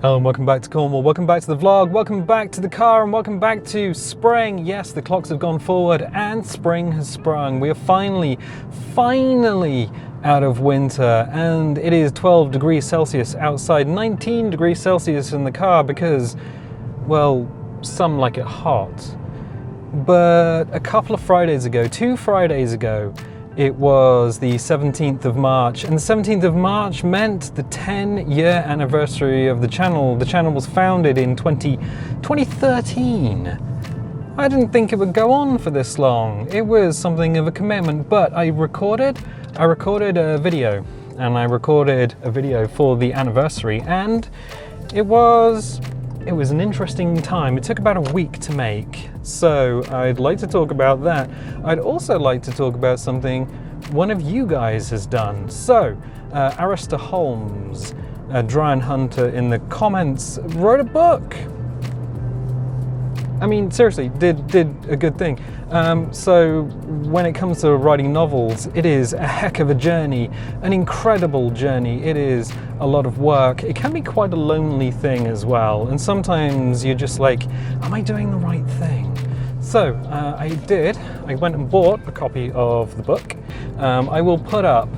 Hello and welcome back to Cornwall, welcome back to the vlog, welcome back to the car, and welcome back to spring. Yes, the clocks have gone forward and spring has sprung. We are finally out of winter, and it is 12 degrees Celsius outside, 19 degrees Celsius in the car because, well, some like it hot. But a couple of Fridays ago, 2 Fridays ago, it was the 17th of March, and the 17th of March meant the 10-year anniversary of the channel. The channel was founded in 2013. I didn't think it would go on for this long. It was something of a commitment, but I recorded a video, and I recorded a video for the anniversary, and it was an interesting time. It took about a week to make, so I'd like to talk about that. I'd also like to talk about something one of you guys has done. So, Arista Holmes, Dryan Hunter in the comments, wrote a book. I mean, seriously, did a good thing. So when it comes to writing novels, it is a heck of a journey, an incredible journey. It is a lot of work. It can be quite a lonely thing as well. And sometimes you're just like, am I doing the right thing? So I went and bought a copy of the book. I will put up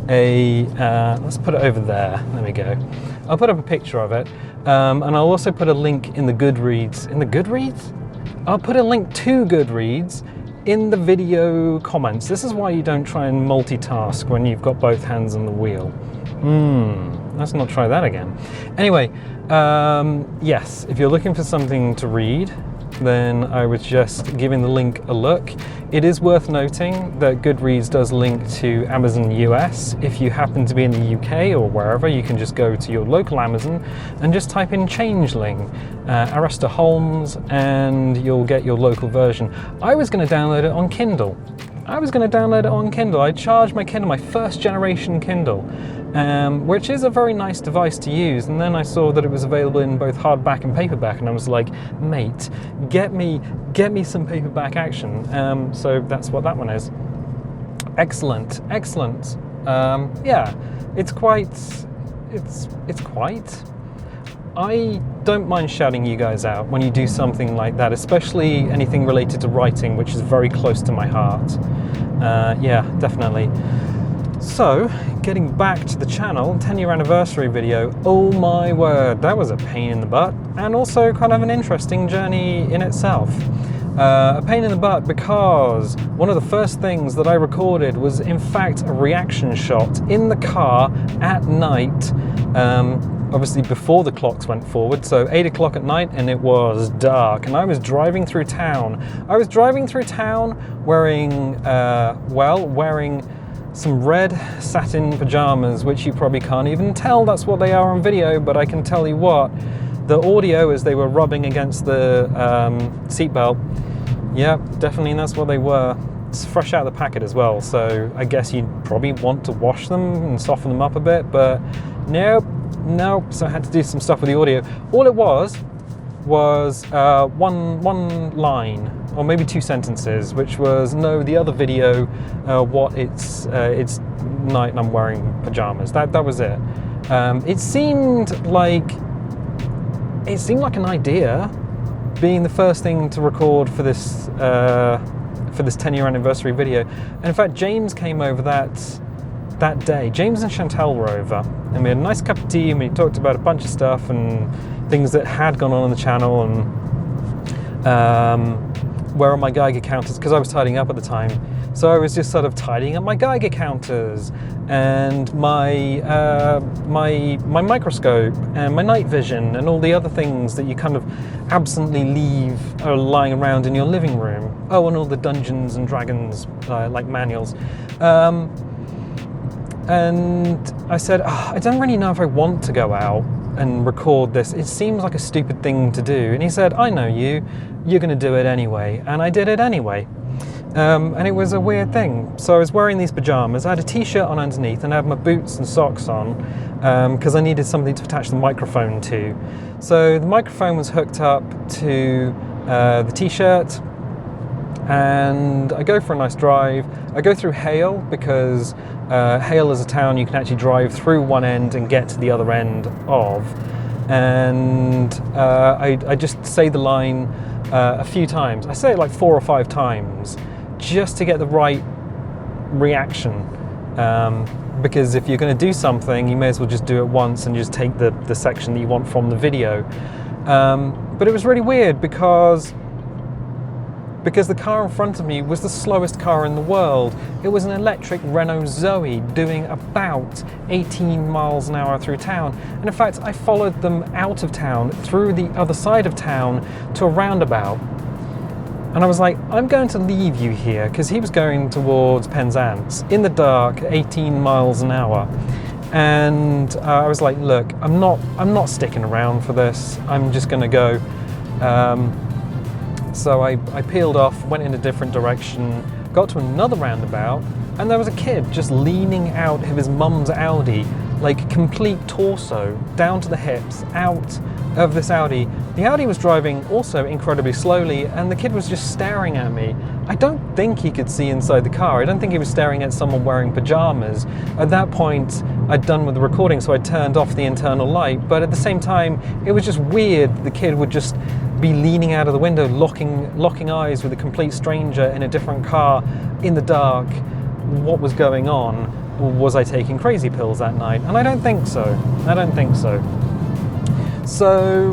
let's put it over there. There we go. I'll put up a picture of it. And I'll also put a link in the Goodreads. In the Goodreads? I'll put a link to Goodreads in the video comments. This is why you don't try and multitask when you've got both hands on the wheel. Let's not try that again. Anyway, yes, if you're looking for something to read, then I was just giving the link a look. It is worth noting that Goodreads does link to Amazon US. If you happen to be in the UK or wherever, you can just go to your local Amazon and just type in Changeling, Arista Holmes, and you'll get your local version. I was going to download it on Kindle. I charged my Kindle, my first generation Kindle, which is a very nice device to use, and then I saw that it was available in both hardback and paperback, and I was like, mate, get me some paperback action. So that's what that one is. Excellent. Yeah, it's quite. I don't mind shouting you guys out when you do something like that, especially anything related to writing, which is very close to my heart. Yeah, definitely. So, getting back to the channel, 10-year anniversary video, oh my word, that was a pain in the butt, and also kind of an interesting journey in itself. A pain in the butt because one of the first things that I recorded was in fact a reaction shot in the car at night, obviously before the clocks went forward, so 8 o'clock at night, and it was dark, and I was driving through town. Wearing, wearing some red satin pajamas, which you probably can't even tell that's what they are on video, but I can tell you what, the audio as they were rubbing against the seatbelt, yeah, definitely that's what they were. It's fresh out of the packet as well, so I guess you'd probably want to wash them and soften them up a bit, but nope, so I had to do some stuff with the audio. All it was one line, or maybe 2 sentences, which was, no, the other video, it's night and I'm wearing pajamas. That was it. It seemed like an idea, being the first thing to record for this 10-year anniversary video. And in fact, James came over that day. James and Chantel were over, and we had a nice cup of tea, and we talked about a bunch of stuff and things that had gone on the channel, and where are my Geiger counters, because I was tidying up at the time. So I was just sort of tidying up my Geiger counters and my microscope and my night vision and all the other things that you kind of absently leave lying around in your living room. Oh, and all the Dungeons and Dragons like manuals. And I said, I don't really know if I want to go out and record this. It seems like a stupid thing to do. And he said, I know you're going to do it anyway. And I did it anyway. And it was a weird thing. So I was wearing these pajamas. I had a t-shirt on underneath, and I had my boots and socks on because I needed something to attach the microphone to. So the microphone was hooked up to the t-shirt, and I go for a nice drive. I go through Hale because Hale is a town you can actually drive through one end and get to the other end of. and I just say the line a few times. I say it like 4 or 5 times just to get the right reaction, because if you're going to do something, you may as well just do it once and just take the section that you want from the video. But it was really weird because the car in front of me was the slowest car in the world. It was an electric Renault Zoe doing about 18 miles an hour through town. And in fact, I followed them out of town, through the other side of town, to a roundabout. And I was like, I'm going to leave you here, because he was going towards Penzance in the dark, 18 miles an hour. And I was like, look, I'm not sticking around for this. I'm just going to go. So I peeled off, went in a different direction, got to another roundabout, and there was a kid just leaning out of his mum's Audi, like complete torso, down to the hips, out of this Audi. The Audi was driving also incredibly slowly, and the kid was just staring at me. I don't think he could see inside the car. I don't think he was staring at someone wearing pajamas. At that point, I'd done with the recording, so I turned off the internal light, but at the same time, it was just weird. The kid would just be leaning out of the window, locking eyes with a complete stranger in a different car in the dark. What was going on? Was I taking crazy pills that night? And I don't think so. So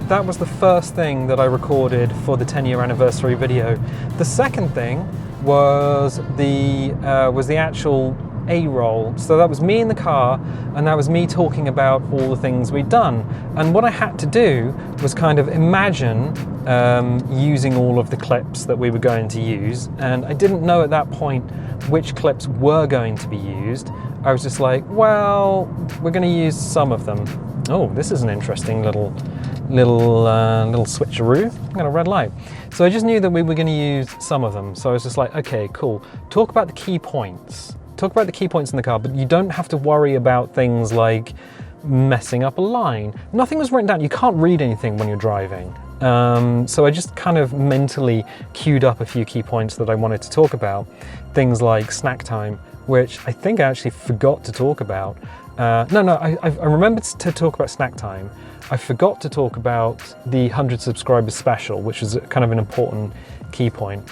that was the first thing that I recorded for the 10-year anniversary video. The second thing was the actual A-roll. So that was me in the car, and that was me talking about all the things we'd done. And what I had to do was kind of imagine using all of the clips that we were going to use. And I didn't know at that point which clips were going to be used. I was just like, well, we're going to use some of them. Oh, this is an interesting little switcheroo. I got a red light. So I just knew that we were going to use some of them. So I was just like, okay, cool. Talk about the key points. Talk about the key points in the car, but you don't have to worry about things like messing up a line. Nothing was written down. You can't read anything when you're driving. So I just kind of mentally queued up a few key points that I wanted to talk about. Things like snack time, which I think I actually forgot to talk about. I remembered to talk about snack time. I forgot to talk about the 100 subscribers special, which is kind of an important key point.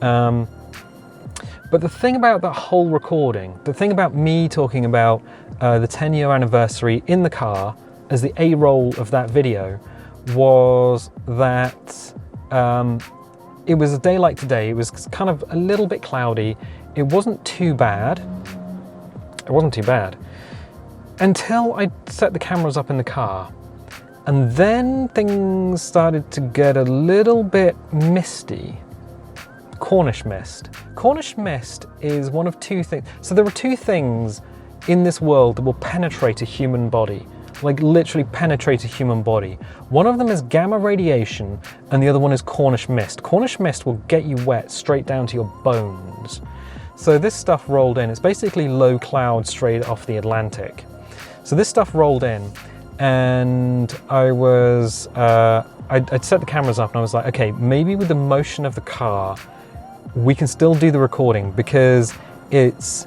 But the thing about that whole recording, the thing about me talking about the 10-year anniversary in the car as the A-roll of that video, was that it was a day like today. It was kind of a little bit cloudy. It wasn't too bad. Until I set the cameras up in the car. And then things started to get a little bit misty. Cornish mist. Cornish mist is one of two things. So there are two things in this world that will penetrate a human body. Like literally penetrate a human body. One of them is gamma radiation, and the other one is Cornish mist. Cornish mist will get you wet straight down to your bones. So this stuff rolled in. It's basically low cloud straight off the Atlantic. So this stuff rolled in, and I'd set the cameras up, and I was like, okay, maybe with the motion of the car, we can still do the recording, because it's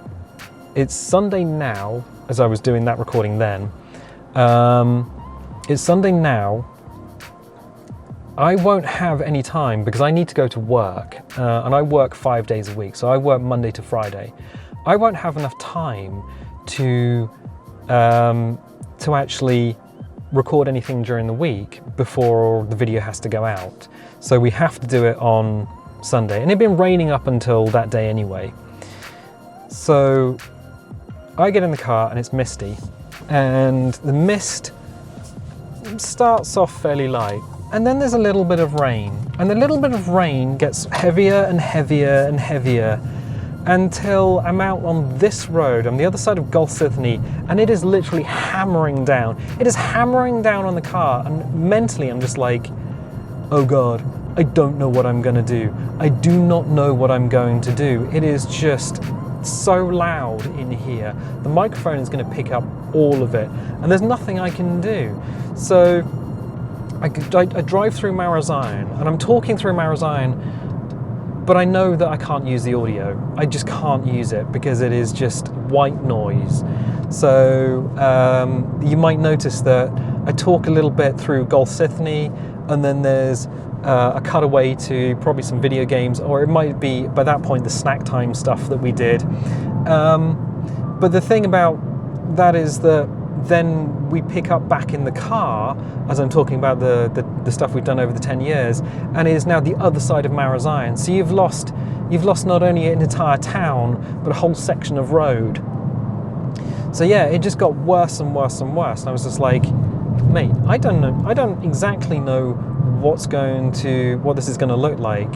Sunday now, as I was doing that recording then. It's Sunday now. I won't have any time because I need to go to work, and I work 5 days a week, so I work Monday to Friday. I won't have enough time to actually record anything during the week before the video has to go out. So we have to do it on Sunday, and it'd been raining up until that day anyway. So I get in the car and it's misty, and the mist starts off fairly light, and then there's a little bit of rain, and the little bit of rain gets heavier and heavier and heavier until I'm out on this road on the other side of Gulf Sydney, and it is literally hammering down. It is hammering down on the car, and mentally I'm just like, oh God, I don't know what I'm gonna do. I do not know what I'm going to do. It is just so loud in here. The microphone is going to pick up all of it, and there's nothing I can do. So I drive through Marazion, and I'm talking through Marazion, but I know that I can't use the audio. I just can't use it because it is just white noise. So you might notice that I talk a little bit through Golf Symphony, and then there's a cutaway to probably some video games, or it might be by that point the snack time stuff that we did. But the thing about that is that then we pick up back in the car as I'm talking about the stuff we've done over the 10 years, and it is now the other side of Marazion. So you've lost not only an entire town, but a whole section of road. So yeah, it just got worse and worse and worse. And I was just like, mate, I don't exactly know what this is going to look like.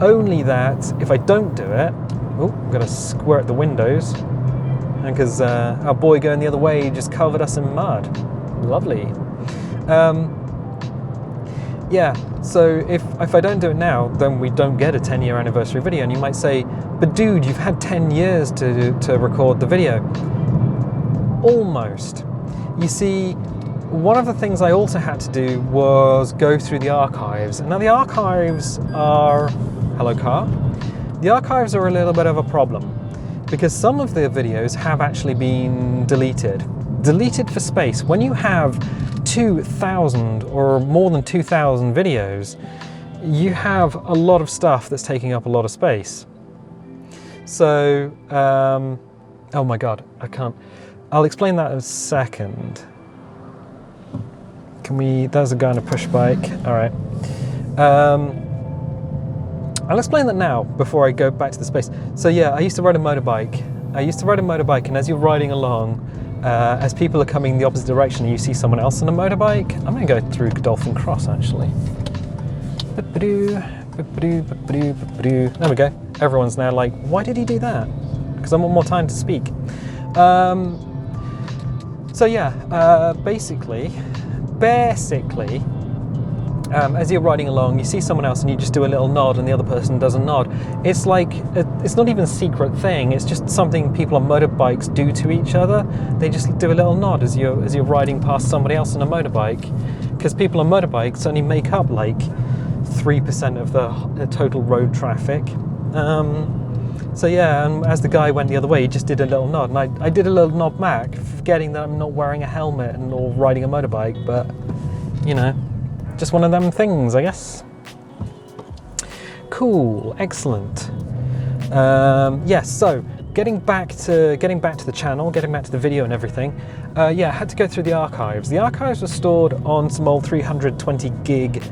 Only that if I don't do it, I'm going to squirt the windows, because our boy going the other way just covered us in mud. Lovely. Yeah, so if I don't do it now, then we don't get a 10-year anniversary video. And you might say, but dude, you've had 10 years to record the video. Almost. You see, one of the things I also had to do was go through the archives. And now the archives are... Hello, car. The archives are a little bit of a problem, because some of the videos have actually been deleted. Deleted for space. When you have 2,000 or more than 2,000 videos, you have a lot of stuff that's taking up a lot of space. So, oh my God, I can't. I'll explain that in a second. There's a guy on a push bike. All right. I'll explain that now before I go back to the space. So yeah, I used to ride a motorbike. And as you're riding along, as people are coming the opposite direction and you see someone else on a motorbike, I'm going to go through Godolphin Cross actually. There we go. Everyone's now like, why did he do that? Because I want more time to speak. So yeah, basically, as you're riding along, you see someone else and you just do a little nod and the other person doesn't nod. It's like, it's not even a secret thing, it's just something people on motorbikes do to each other. They just do a little nod as you're riding past somebody else on a motorbike, because people on motorbikes only make up like 3% of the total road traffic. So yeah, and as the guy went the other way, he just did a little nod, and I did a little nod back, forgetting that I'm not wearing a helmet or riding a motorbike, but you know, just one of them things, I guess. Cool, excellent. Yes, so getting back to the channel, getting back to the video and everything. Yeah, I had to go through the archives. The archives were stored on some old 320 gig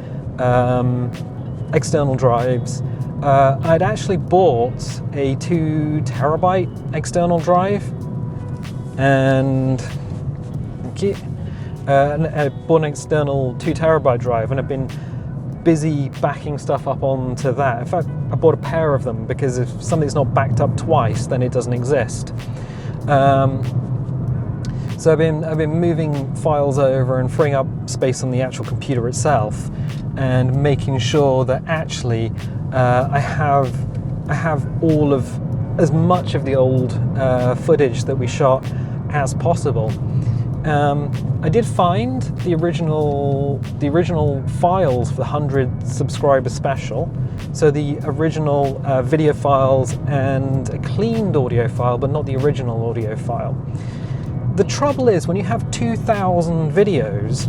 external drives. I'd actually bought a 2 terabyte external drive, and I bought an external 2 terabyte drive, and I've been busy backing stuff up onto that. In fact, I bought a pair of them, because if something's not backed up twice, then it doesn't exist. So I've been moving files over and freeing up space on the actual computer itself, and making sure that actually I have all of as much of the old footage that we shot as possible. I did find the original files for the 100 subscriber special, so the original video files and a cleaned audio file, but not the original audio file. The trouble is, when you have 2,000 videos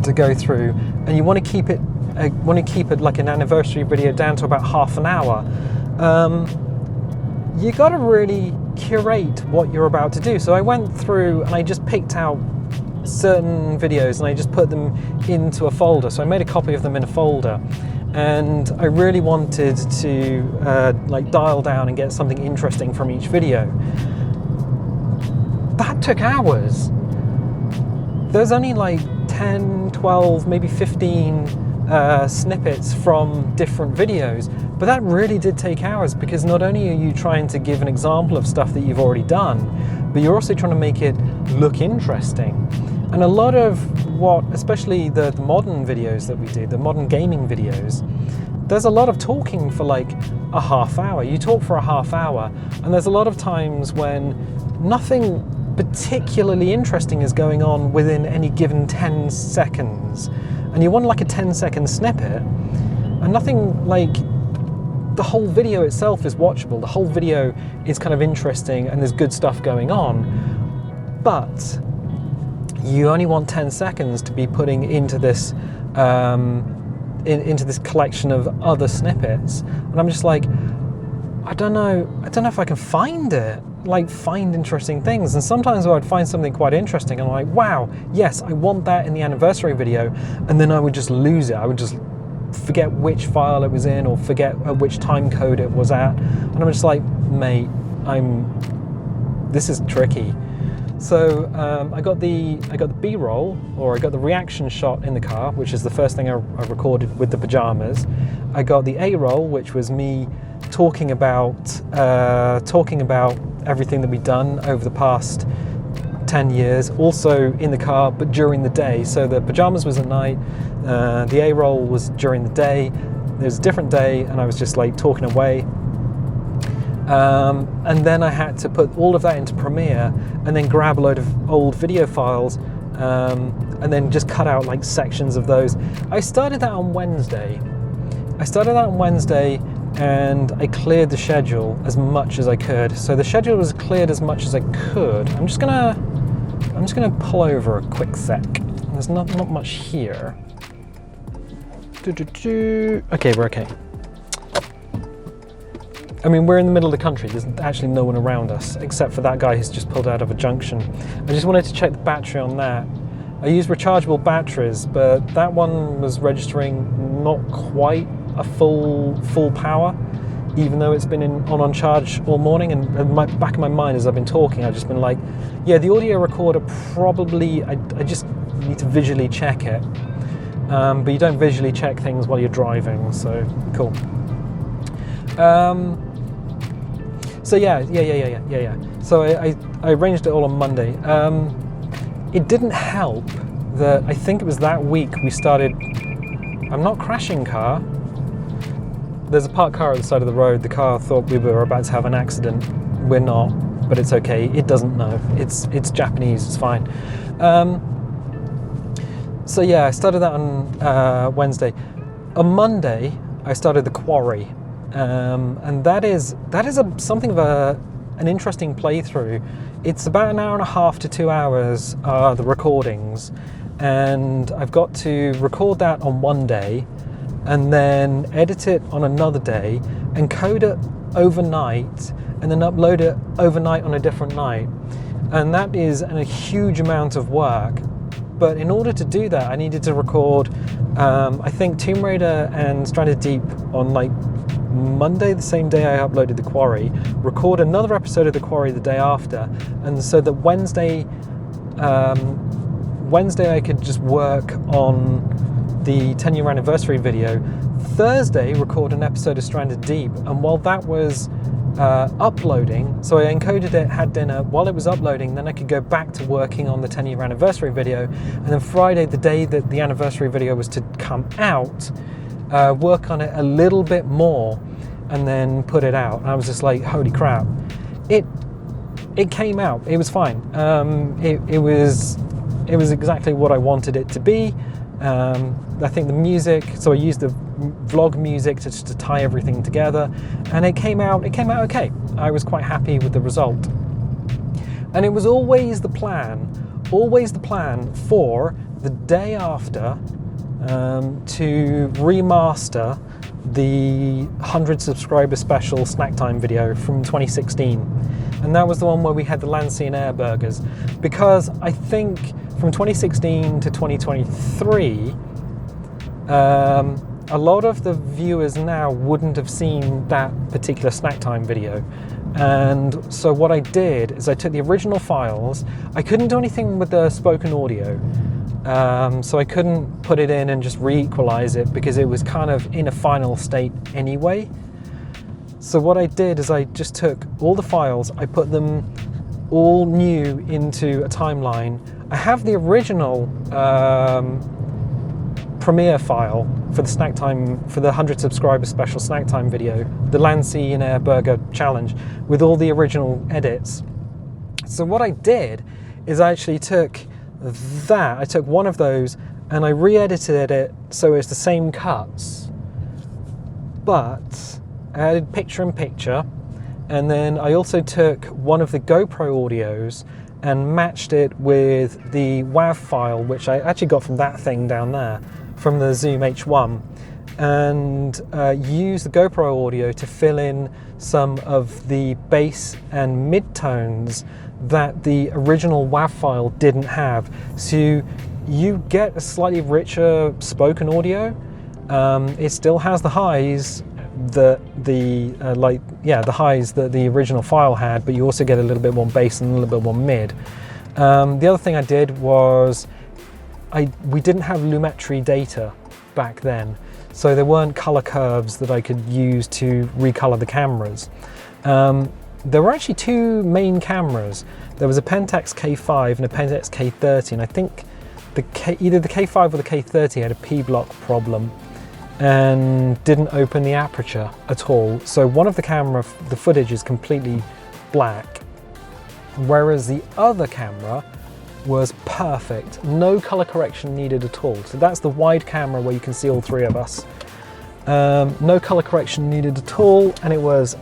to go through, and you want to keep it like an anniversary video down to about half an hour, you got to really curate what you're about to do. So I went through and I just picked out certain videos and I just put them into a folder. So I made a copy of them in a folder, and I really wanted to like dial down and get something interesting from each video. That took hours. There's only like 10, 12, maybe 15 snippets from different videos, but that really did take hours, because not only are you trying to give an example of stuff that you've already done, but you're also trying to make it look interesting. And a lot of what, especially the modern videos that we do, the modern gaming videos, there's a lot of talking for like a half hour. You talk for a half hour, and there's a lot of times when nothing particularly interesting is going on within any given 10 seconds. And you want like a 10-second snippet, and nothing, like, the whole video itself is watchable. The whole video is kind of interesting and there's good stuff going on. But you only want 10 seconds to be putting into this into this collection of other snippets. And I'm just like, I don't know if I can find it, like find interesting things. And sometimes I'd find something quite interesting and I'm like, wow, yes, I want that in the anniversary video. And then I would just lose it. I would just forget which file it was in or forget which time code it was at. And I'm just like, mate, this is tricky. So I got the B-roll, or I got the reaction shot in the car, which is the first thing I recorded with the pajamas. I got the A-roll, which was me talking about everything that we'd done over the past 10 years, also in the car, but during the day. So the pajamas was at night, the A-roll was during the day. It was a different day, and I was just like talking away. And then I had to put all of that into Premiere and then grab a load of old video files and then just cut out like sections of those. I started that on Wednesday. And I cleared the schedule as much as I could. So the schedule was cleared as much as I could. I'm just gonna pull over a quick sec. There's not much here. Okay, we're okay. I mean, we're in the middle of the country. There's actually no one around us, except for that guy who's just pulled out of a junction. I just wanted to check the battery on that. I used rechargeable batteries, but that one was registering not quite a full power, even though it's been on charge all morning. And back in my mind, as I've been talking, I've just been like, yeah, the audio recorder probably, I just need to visually check it. But you don't visually check things while you're driving, so cool. So yeah. So I arranged it all on Monday. It didn't help that I think it was that week we started. I'm not crashing car. There's a parked car at the side of the road. The car thought we were about to have an accident. We're not, but it's okay. It doesn't know. It's Japanese. It's fine. So yeah, I started that on Wednesday. On Monday, I started the quarry. And that is something of an interesting playthrough. It's about an hour and a half to 2 hours, the recordings, and I've got to record that on one day and then edit it on another day and code it overnight and then upload it overnight on a different night. And that is a huge amount of work. But in order to do that, I needed to record, I think, Tomb Raider and Stranded Deep on like Monday, the same day I uploaded The Quarry, record another episode of The Quarry the day after, and so that Wednesday I could just work on the 10-year anniversary video. Thursday, record an episode of Stranded Deep, and while that was uploading, so I encoded it, had dinner, while it was uploading, then I could go back to working on the 10-year anniversary video, and then Friday, the day that the anniversary video was to come out, work on it a little bit more and then put it out. And I was just like, holy crap. It came out. It was fine. It was exactly what I wanted it to be. I think the music, so I used the vlog music to tie everything together, and it came out okay. I was quite happy with the result. And it was always the plan for the day after to remaster the 100 subscriber special snack time video from 2016, and that was the one where we had the Lancia and Air burgers, because I think from 2016 to 2023 a lot of the viewers now wouldn't have seen that particular snack time video. And so what I did is I took the original files. I couldn't do anything with the spoken audio, so I couldn't put it in and just re-equalize it because it was kind of in a final state anyway. So what I did is I just took all the files, I put them all new into a timeline. I have the original Premiere file for the snack time, for the 100 subscriber special snack time video, the Lancia and Air Burger challenge, with all the original edits. So what I did is I actually took one of those and I re-edited it so it's the same cuts, but I added picture-in-picture, and then I also took one of the GoPro audios and matched it with the WAV file, which I actually got from that thing down there, from the Zoom H1, and used the GoPro audio to fill in some of the bass and mid-tones that the original WAV file didn't have. So you get a slightly richer spoken audio. It still has the highs the highs that the original file had, but you also get a little bit more bass and a little bit more mid. The other thing I did was we didn't have lumetri data back then, so there weren't color curves that I could use to recolor the cameras. There were actually two main cameras. There was a Pentax K5 and a Pentax K30, and I think either the K5 or the K30 had a P-block problem and didn't open the aperture at all. So one of the the footage is completely black, whereas the other camera was perfect. No color correction needed at all. So that's the wide camera where you can see all three of us. No color correction needed at all, and it was,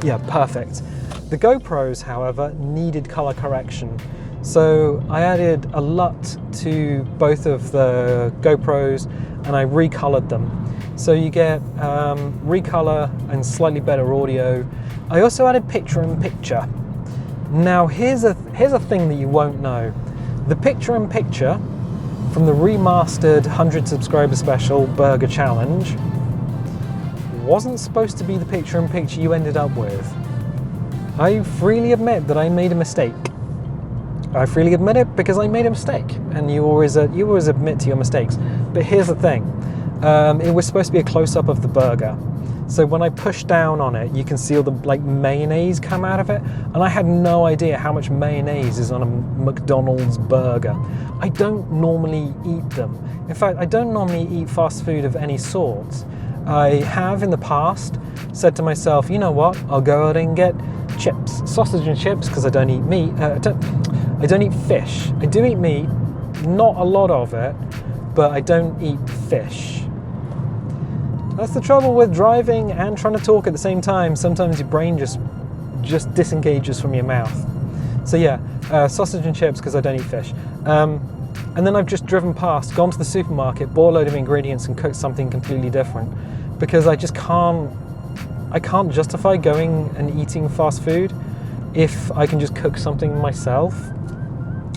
yeah, perfect. The GoPros, however, needed color correction. So I added a LUT to both of the GoPros and I recolored them. So you get recolor and slightly better audio. I also added picture-in-picture. Now here's a thing that you won't know. The picture-in-picture from the remastered 100 subscriber special Burger Challenge wasn't supposed to be the picture-in-picture you ended up with. I freely admit that I made a mistake. I freely admit it because I made a mistake, and you always admit to your mistakes. But here's the thing, it was supposed to be a close-up of the burger. So when I push down on it, you can see all the mayonnaise come out of it, and I had no idea how much mayonnaise is on a McDonald's burger. I don't normally eat them. In fact, I don't normally eat fast food of any sort. I have in the past said to myself, you know what, I'll go out and get chips, sausage and chips, because I don't eat meat. I don't eat fish. I do eat meat, not a lot of it, but I don't eat fish. That's the trouble with driving and trying to talk at the same time. Sometimes your brain just disengages from your mouth. So yeah, sausage and chips because I don't eat fish. And then I've just driven past, gone to the supermarket, bought a load of ingredients and cooked something completely different, because I just can't justify going and eating fast food if I can just cook something myself.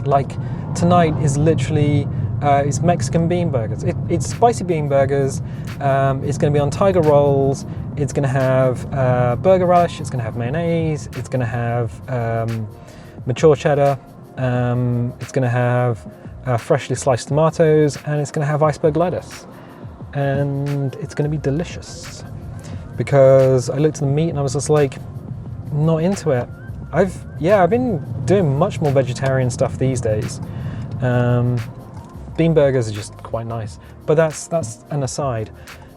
Like tonight is literally it's Mexican bean burgers. It's spicy bean burgers. It's going to be on tiger rolls. It's going to have burger relish. It's going to have mayonnaise. It's going to have mature cheddar. It's going to have freshly sliced tomatoes, and it's going to have iceberg lettuce. And it's going to be delicious. Because I looked at the meat and I was just like, not into it. I've been doing much more vegetarian stuff these days. Bean burgers are just quite nice, but that's an aside.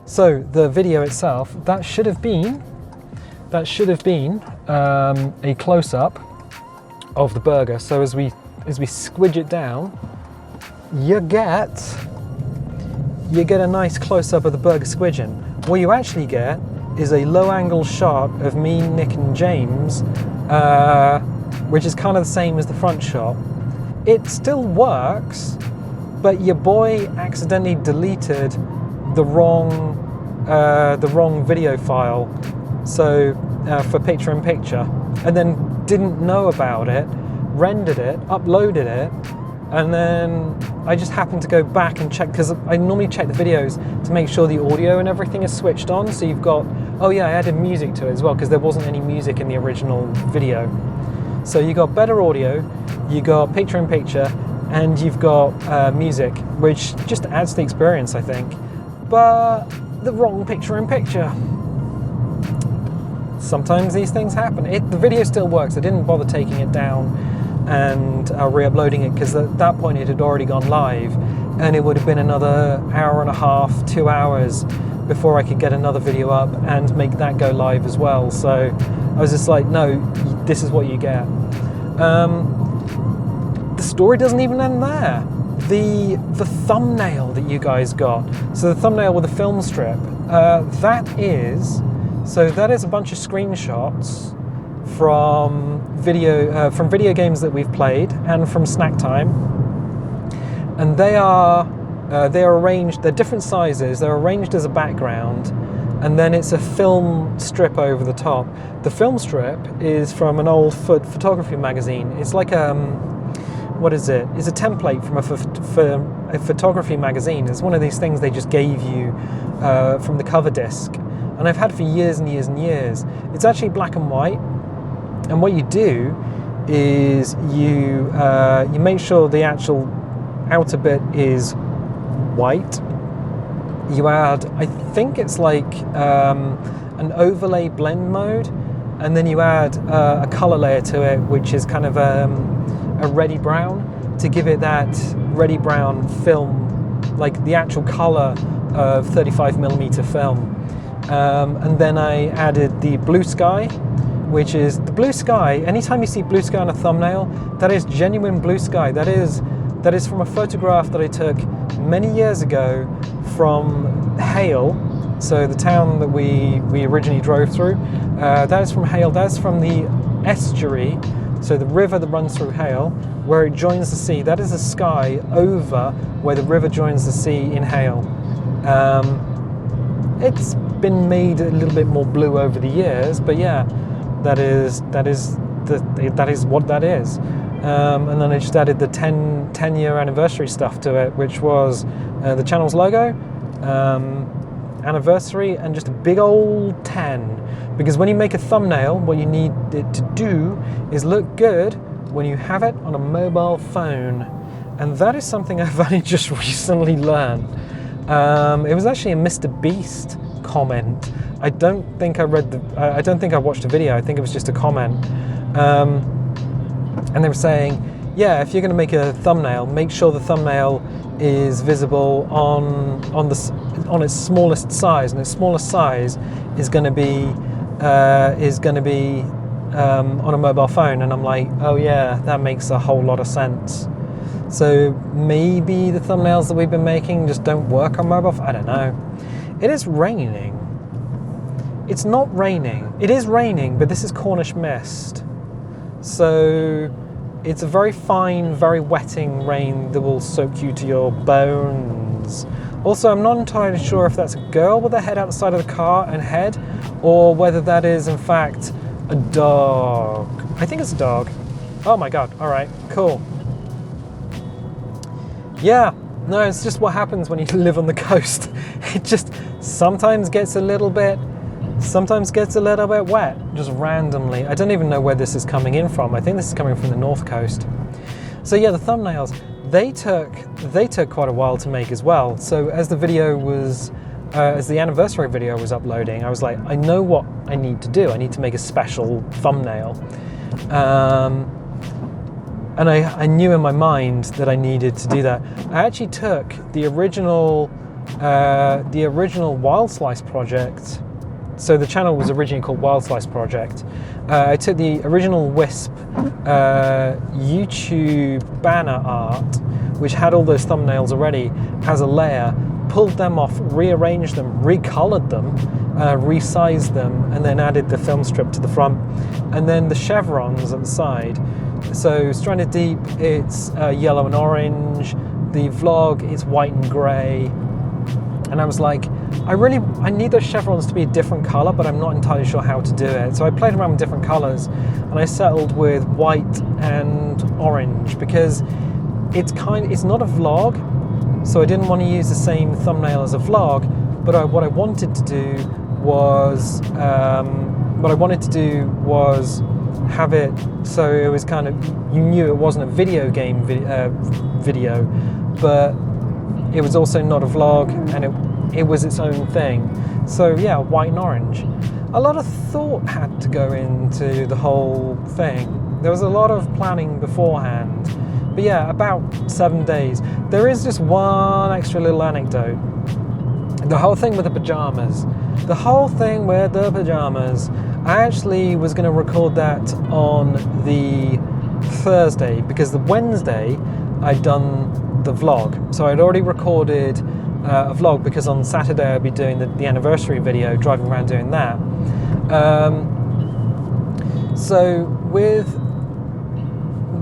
So the video itself, that should have been a close-up of the burger. So as we squidge it down, you get a nice close-up of the burger squidging. What you actually get is a low-angle shot of me, Nick, and James, which is kind of the same as the front shot. It still works, but your boy accidentally deleted the wrong video file, so for picture-in-picture, and then didn't know about it, rendered it, uploaded it, and then I just happened to go back and check, because I normally check the videos to make sure the audio and everything is switched on. So you've got, oh yeah, I added music to it as well, because there wasn't any music in the original video. So you got better audio, you got picture-in-picture, and you've got music, which just adds to the experience, I think. But the wrong picture-in-picture. Sometimes these things happen. The video still works. I didn't bother taking it down and re-uploading it, because at that point it had already gone live, and it would have been another hour and a half, 2 hours before I could get another video up and make that go live as well. So I was just like, no, this is what you get. The story doesn't even end there. The thumbnail that you guys got, so the thumbnail with the film strip, that is a bunch of screenshots from video games that we've played, and from Snack Time, and they're arranged. They're different sizes. They're arranged as a background, and then it's a film strip over the top. The film strip is from an old photography magazine. It's like what is it? It's a template from a photography magazine. It's one of these things they just gave you from the cover disc, and I've had for years and years and years. It's actually black and white, and what you do is you make sure the actual outer bit is white. You add, I think it's like an overlay blend mode, and then you add a color layer to it, which is kind of a reddy brown, to give it that reddy brown film, like the actual color of 35mm film. And then I added the blue sky, which is the blue sky. Anytime you see blue sky on a thumbnail, that is genuine blue sky. That is from a photograph that I took many years ago from Hale, so the town that we originally drove through. That is from Hale. That's from the estuary, so the river that runs through Hale, where it joins the sea. That is the sky over where the river joins the sea in Hale. It's been made a little bit more blue over the years, but yeah, that is what that is. And then I just added the 10-year anniversary stuff to it, which was the channel's logo, anniversary, and just a big old 10. Because when you make a thumbnail, what you need it to do is look good when you have it on a mobile phone. And that is something I've only just recently learned. It was actually a Mr. Beast comment. I don't think I watched a video. I think it was just a comment. And they were saying, yeah, if you're going to make a thumbnail, make sure the thumbnail is visible on its smallest size, and its smallest size is going to be on a mobile phone. And I'm like, oh yeah, that makes a whole lot of sense. So maybe the thumbnails that we've been making just don't work on mobile phone. I don't know. It is raining. It's not raining. It is raining, but this is Cornish mist. So it's a very fine, very wetting rain that will soak you to your bones. Also, I'm not entirely sure if that's a girl with her head outside of the car and head, or whether that is in fact a dog. I think it's a dog. Oh my god, alright, cool. Yeah, no, it's just what happens when you live on the coast. It just sometimes gets a little bit wet, just randomly. I don't even know where this is coming in from. I think this is coming from the north coast. So yeah, the thumbnails, they took quite a while to make as well. So as the anniversary video was uploading, I was like, I know what I need to do. I need to make a special thumbnail. And I knew in my mind that I needed to do that. I actually took the original Wild Slice project. So the channel was originally called Wild Slice Project. I took the original Wisp YouTube banner art, which had all those thumbnails already, as a layer, pulled them off, rearranged them, recolored them, resized them, and then added the film strip to the front, and then the chevrons at the side. So Stranded Deep, it's yellow and orange. The vlog, it's white and grey. And I was like, I need those chevrons to be a different colour, but I'm not entirely sure how to do it. So I played around with different colours, and I settled with white and orange, because it's not a vlog, so I didn't want to use the same thumbnail as a vlog. But what I wanted to do was have it so it was kind of, you knew it wasn't a video game video, but it was also not a vlog, and it was its own thing. So yeah, white and orange. A lot of thought had to go into the whole thing. There was a lot of planning beforehand. But yeah, about 7 days. There is just one extra little anecdote. The whole thing with the pajamas. I actually was going to record that on the Thursday, because the Wednesday I'd done the vlog. So I'd already recorded a vlog, because on Saturday I'd be doing the anniversary video, driving around doing that.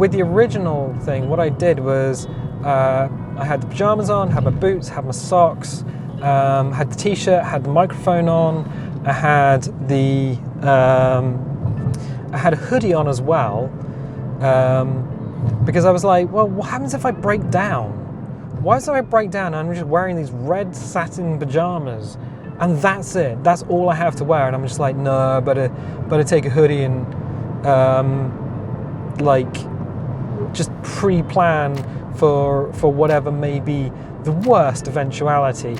with the original thing, what I did was I had the pajamas on, had my boots, had my socks, had the t-shirt, had the microphone on, I had a hoodie on as well, because I was like, well, what happens if I break down? Why if I break down and I'm just wearing these red satin pajamas and that's it, that's all I have to wear? And I'm just like, no, better take a hoodie and like just pre-plan for whatever may be the worst eventuality.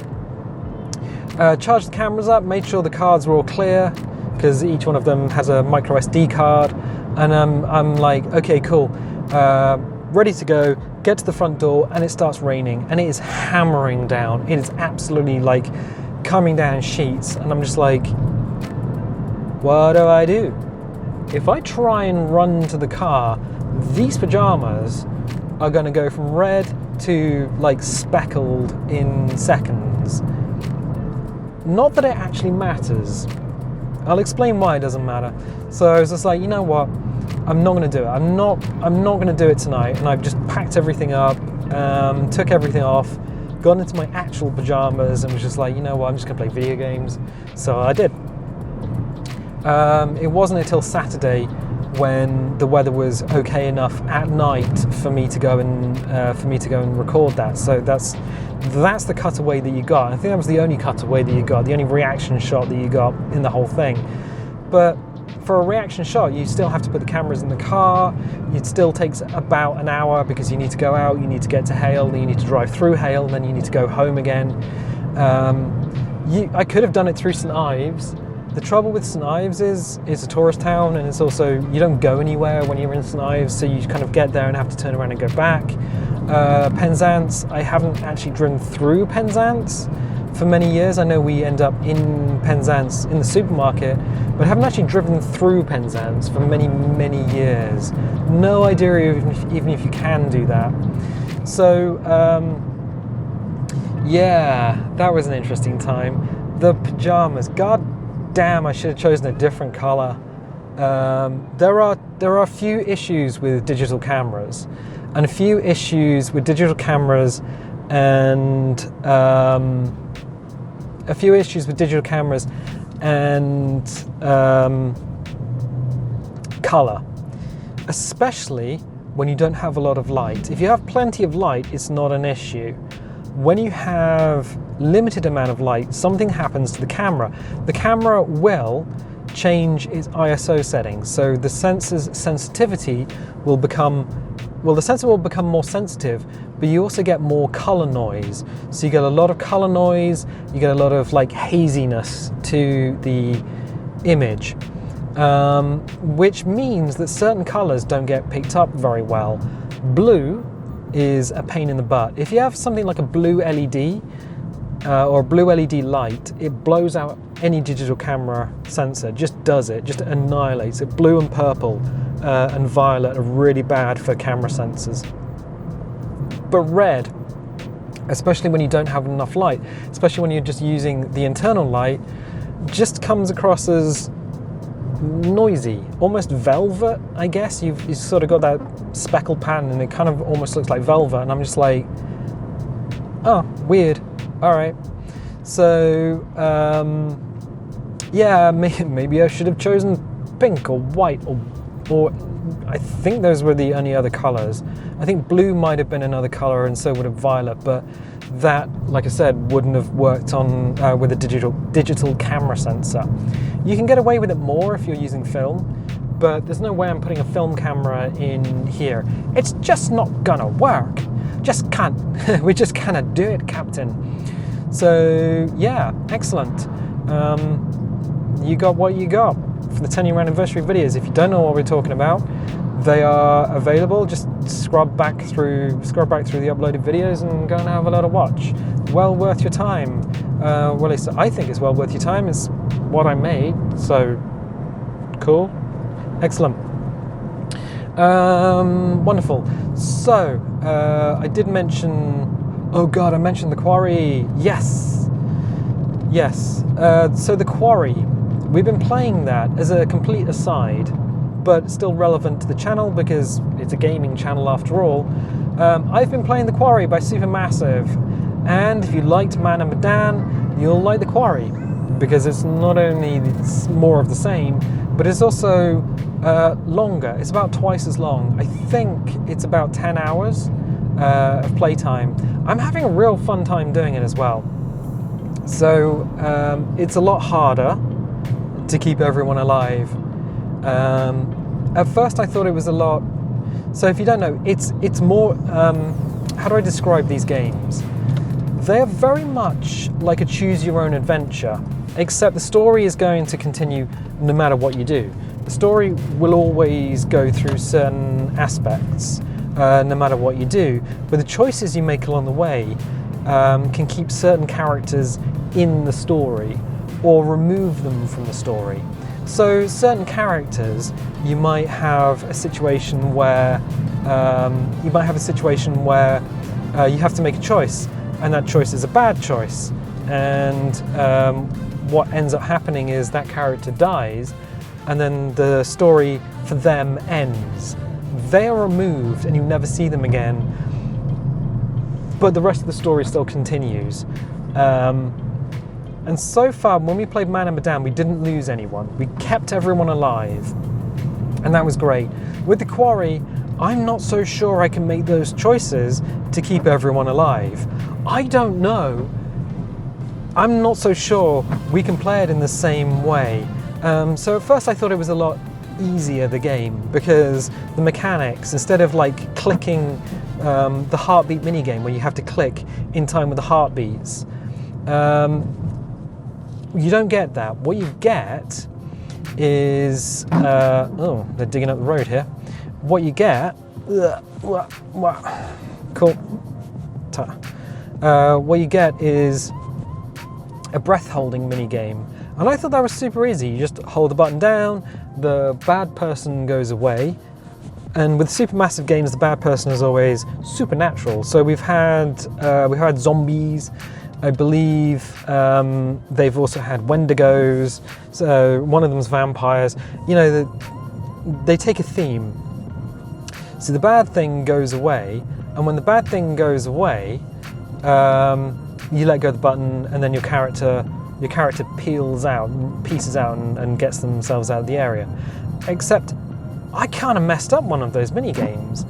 Charged the cameras up, made sure the cards were all clear, because each one of them has a micro SD card, and I'm like, okay, cool, ready to go, get to the front door, and it starts raining, and it is hammering down. It is absolutely like coming down in sheets, and I'm just like, what do I do? If I try and run to the car, these pajamas are going to go from red to like speckled in seconds. Not that it actually matters. I'll explain why it doesn't matter. So I was just like, you know what? I'm not going to do it. I'm not going to do it tonight. And I've just packed everything up, took everything off, got into my actual pajamas, and was just like, you know what? I'm just going to play video games. So I did. It wasn't until Saturday when the weather was okay enough at night for me to go and record that. So that's the cutaway that you got. I think that was the only cutaway that you got, the only reaction shot that you got in the whole thing. But for a reaction shot, you still have to put the cameras in the car. It still takes about an hour because you need to go out, you need to get to Hale, then you need to drive through Hale, and then you need to go home again. I could have done it through St Ives. The trouble with St Ives is it's a tourist town, and it's also, you don't go anywhere when you're in St Ives, so you kind of get there and have to turn around and go back. Penzance, I haven't actually driven through Penzance for many years. I know we end up in Penzance in the supermarket, but I haven't actually driven through Penzance for many, many years. No idea even if you can do that. So, yeah, that was an interesting time. The pajamas, god damn, I should have chosen a different color. There are a few issues with digital cameras, and a few issues with digital cameras, and color, especially when you don't have a lot of light. If you have plenty of light, it's not an issue. When you have limited amount of light, something happens to the camera. The camera will change its ISO settings, so the sensor's sensitivity will become, well, the sensor will become more sensitive, but you also get more color noise. So you get a lot of color noise, you get a lot of like haziness to the image, which means that certain colors don't get picked up very well. Blue is a pain in the butt. If you have something like a blue LED or a blue LED light, it blows out any digital camera sensor, just does it, just annihilates it. Blue and purple and violet are really bad for camera sensors. But red, especially when you don't have enough light, especially when you're just using the internal light, just comes across as noisy, almost velvet, I guess. You've sort of got that speckled pattern and it kind of almost looks like velvet, and I'm just like, oh, weird. All right. So, yeah, maybe I should have chosen pink or white or I think those were the only other colors. I think blue might have been another color, and so would have violet, but that, like I said, wouldn't have worked on with a digital camera sensor. You can get away with it more if you're using film, but there's no way I'm putting a film camera in here. It's just not gonna work. Just can't. We just cannot do it, Captain. So yeah, excellent. You got what you got for the 10-year anniversary videos. If you don't know what we're talking about, they are available. Just scrub back through the uploaded videos and go and have a lot of watch. Well worth your time. Well, at least I think it's well worth your time. It's what I made, so cool, excellent, wonderful. So I did mention, oh god, I mentioned the Quarry. Yes. So the Quarry, we've been playing that as a complete aside, but still relevant to the channel because it's a gaming channel after all. I've been playing The Quarry by Supermassive, and if you liked Man and Medan, you'll like The Quarry, because it's not only it's more of the same, but it's also longer. It's about twice as long. I think it's about 10 hours of playtime. I'm having a real fun time doing it as well. So it's a lot harder to keep everyone alive. At first I thought it was a lot. So if you don't know, it's more, how do I describe these games? They're very much like a choose your own adventure, except the story is going to continue no matter what you do. The story will always go through certain aspects, no matter what you do, but the choices you make along the way can keep certain characters in the story or remove them from the story. So certain characters, you might have a situation where you have to make a choice, and that choice is a bad choice, and what ends up happening is that character dies, and then the story for them ends. They are removed and you never see them again, but the rest of the story still continues. And so far, when we played Man and Medan, we didn't lose anyone. We kept everyone alive, and that was great. With The Quarry, I'm not so sure I can make those choices to keep everyone alive. I don't know. I'm not so sure we can play it in the same way. So at first I thought it was a lot easier, the game, because the mechanics, instead of like clicking the heartbeat minigame where you have to click in time with the heartbeats, you don't get that. What you get is, oh, they're digging up the road here. What you get, cool. What you get is a breath-holding mini-game. And I thought that was super easy. You just hold the button down, the bad person goes away, and with Supermassive games, the bad person is always supernatural. So we've had zombies. I believe they've also had Wendigos. So one of them's vampires. You know, they take a theme. So the bad thing goes away, and when the bad thing goes away, you let go of the button, and then your character pieces out and gets themselves out of the area. Except I kind of messed up one of those mini games.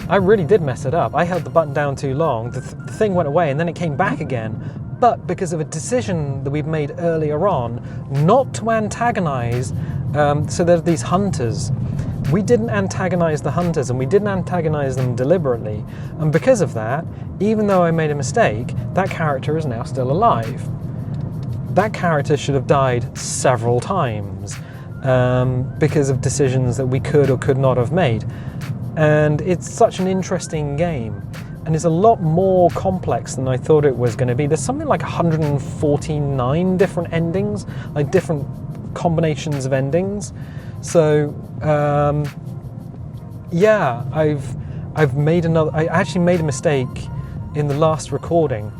I really did mess it up. I held the button down too long. The thing went away and then it came back again. But because of a decision that we've made earlier on, not to antagonize, so there are these hunters. We didn't antagonize the hunters, and we didn't antagonize them deliberately. And because of that, even though I made a mistake, that character is now still alive. That character should have died several times because of decisions that we could or could not have made. And it's such an interesting game, and it's a lot more complex than I thought it was going to be. There's something like 149 different endings, like different combinations of endings. So yeah, I've made another. I actually made a mistake in the last recording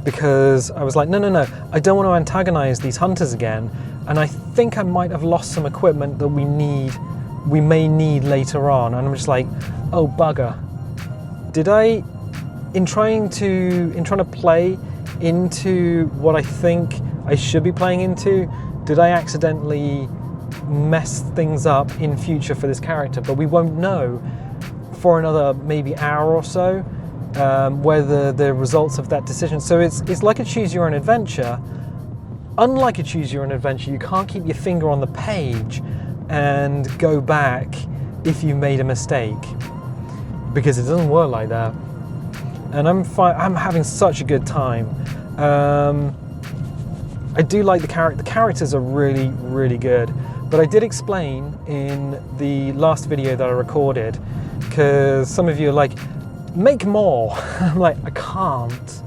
because I was like, no, I don't want to antagonize these hunters again, and I think I might have lost some equipment that we may need later on, and I'm just like, oh bugger. Did I, in trying to play into what I think I should be playing into, did I accidentally mess things up in future for this character? But we won't know for another maybe hour or so whether the results of that decision. So it's like a choose your own adventure. Unlike a choose your own adventure, you can't keep your finger on the page and go back if you made a mistake, because it doesn't work like that. And I'm having such a good time. I do like the characters are really, really good. But I did explain in the last video that I recorded, because some of you are like, make more. I'm like, I can't,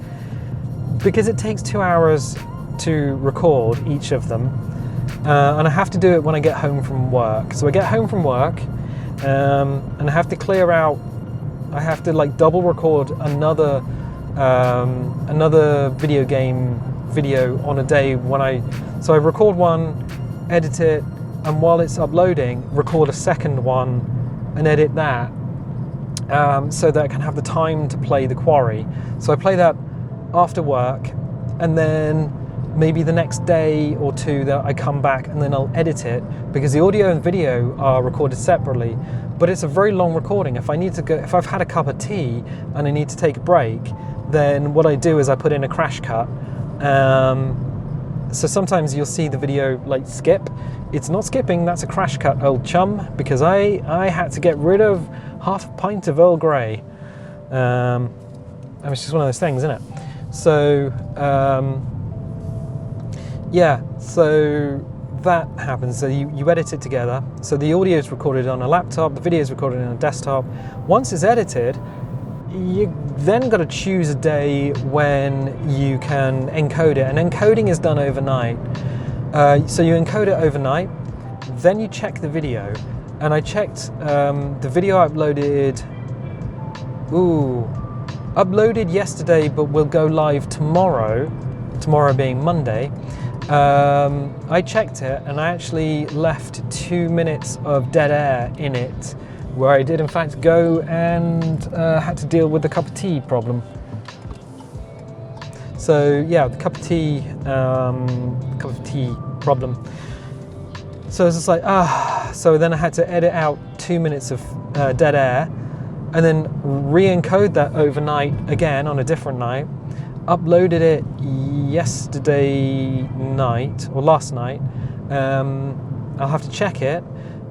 because it takes 2 hours to record each of them. And I have to do it when I get home from work. So I get home from work and I have to clear out, I have to like double record another video game video on a day when so I record one, edit it, and while it's uploading, record a second one and edit that, so that I can have the time to play the quarry. So I play that after work, and then maybe the next day or two that I come back and then I'll edit it, because the audio and video are recorded separately. But it's a very long recording. If I've had a cup of tea and I need to take a break, then what I do is I put in a crash cut. So sometimes you'll see the video like skip. It's not skipping, that's a crash cut, old chum, because I had to get rid of half a pint of Earl Grey. And it's just one of those things, isn't it? So, yeah, so that happens. So you edit it together. So the audio is recorded on a laptop, the video is recorded on a desktop. Once it's edited, you then got to choose a day when you can encode it, and encoding is done overnight. So you encode it overnight, then you check the video, and I checked the video uploaded yesterday, but will go live tomorrow being Monday. I checked it, and I actually left 2 minutes of dead air in it, where I did in fact go and had to deal with the cup of tea problem. So yeah, the cup of tea problem. So it's just like, so then I had to edit out 2 minutes of dead air, and then re-encode that overnight again on a different night, uploaded it yesterday night, or last night. I'll have to check it.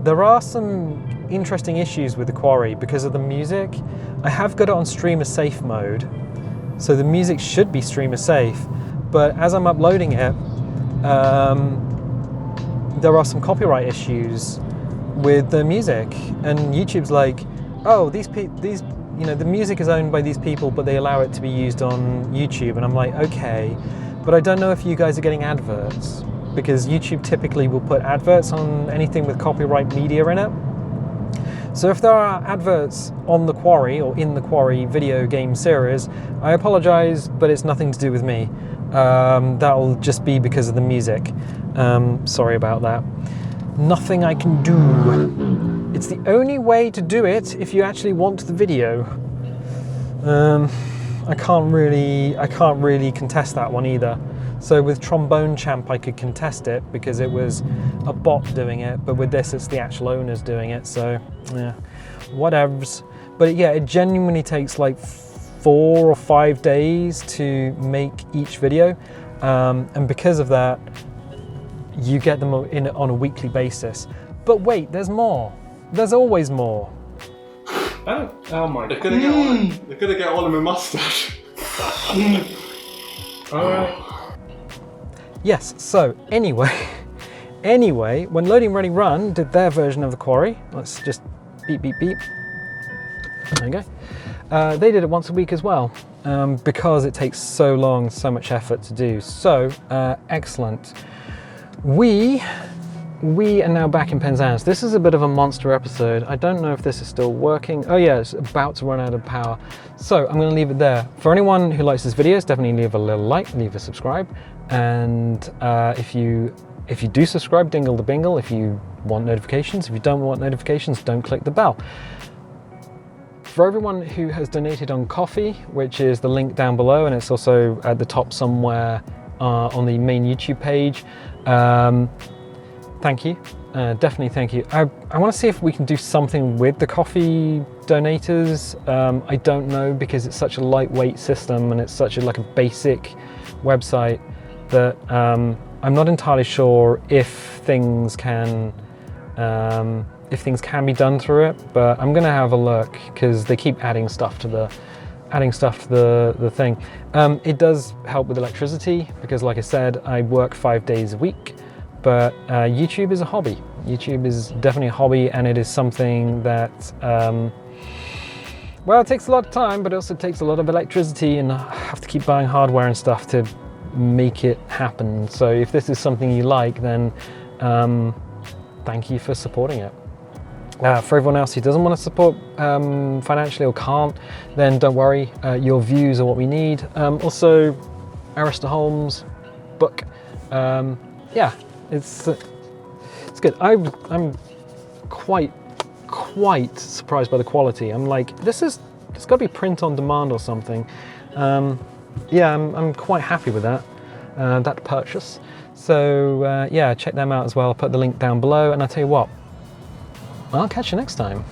There are some interesting issues with the quarry because of the music. I have got it on streamer safe mode, so the music should be streamer safe, but as I'm uploading it, there are some copyright issues with the music, and YouTube's like, oh, these the music is owned by these people, but they allow it to be used on YouTube. And I'm like, okay, but I don't know if you guys are getting adverts, because YouTube typically will put adverts on anything with copyright media in it. So if there are adverts on the Quarry or in the Quarry video game series, I apologize, but it's nothing to do with me. That'll just be because of the music. Sorry about that. Nothing I can do. It's the only way to do it if you actually want the video. I can't really contest that one either. So with Trombone Champ I could contest it because it was a bot doing it, but with this it's the actual owners doing it, so yeah, whatevs. But yeah, it genuinely takes like 4 or 5 days to make each video, and because of that you get them in on a weekly basis. But wait, there's more. There's always more. Oh my god. They're gonna get all of my mustache. Alright. Yes, so anyway, when Loading Ready Run did their version of the Quarry, let's just beep, beep, beep. There you go. They did it once a week as well, because it takes so long, so much effort to do. So, excellent. We are now back in Penzance. This is a bit of a monster episode. I don't know if this is still working. Oh yeah, it's about to run out of power. So I'm gonna leave it there. For anyone who likes this video, definitely leave a little like, leave a subscribe. And if you do subscribe, dingle the bingle. If you want notifications, if you don't want notifications, don't click the bell. For everyone who has donated on Ko-fi, which is the link down below, and it's also at the top somewhere on the main YouTube page, thank you, definitely thank you. I want to see if we can do something with the Ko-fi donators. I don't know, because it's such a lightweight system and it's such like a basic website that I'm not entirely sure if things can be done through it. But I'm gonna have a look, because they keep adding stuff to the thing. It does help with electricity, because like I said, I work 5 days a week. But YouTube is a hobby. YouTube is definitely a hobby, and it is something that, well, it takes a lot of time, but it also takes a lot of electricity, and I have to keep buying hardware and stuff to make it happen. So if this is something you like, then thank you for supporting it. For everyone else who doesn't want to support financially or can't, then don't worry, your views are what we need. Also, Alistair Holmes' book, yeah. It's good. I'm quite surprised by the quality. I'm like, it's got to be print on demand or something. Yeah, I'm quite happy with that purchase. So yeah, check them out as well. I'll put the link down below, and I'll tell you what, I'll catch you next time.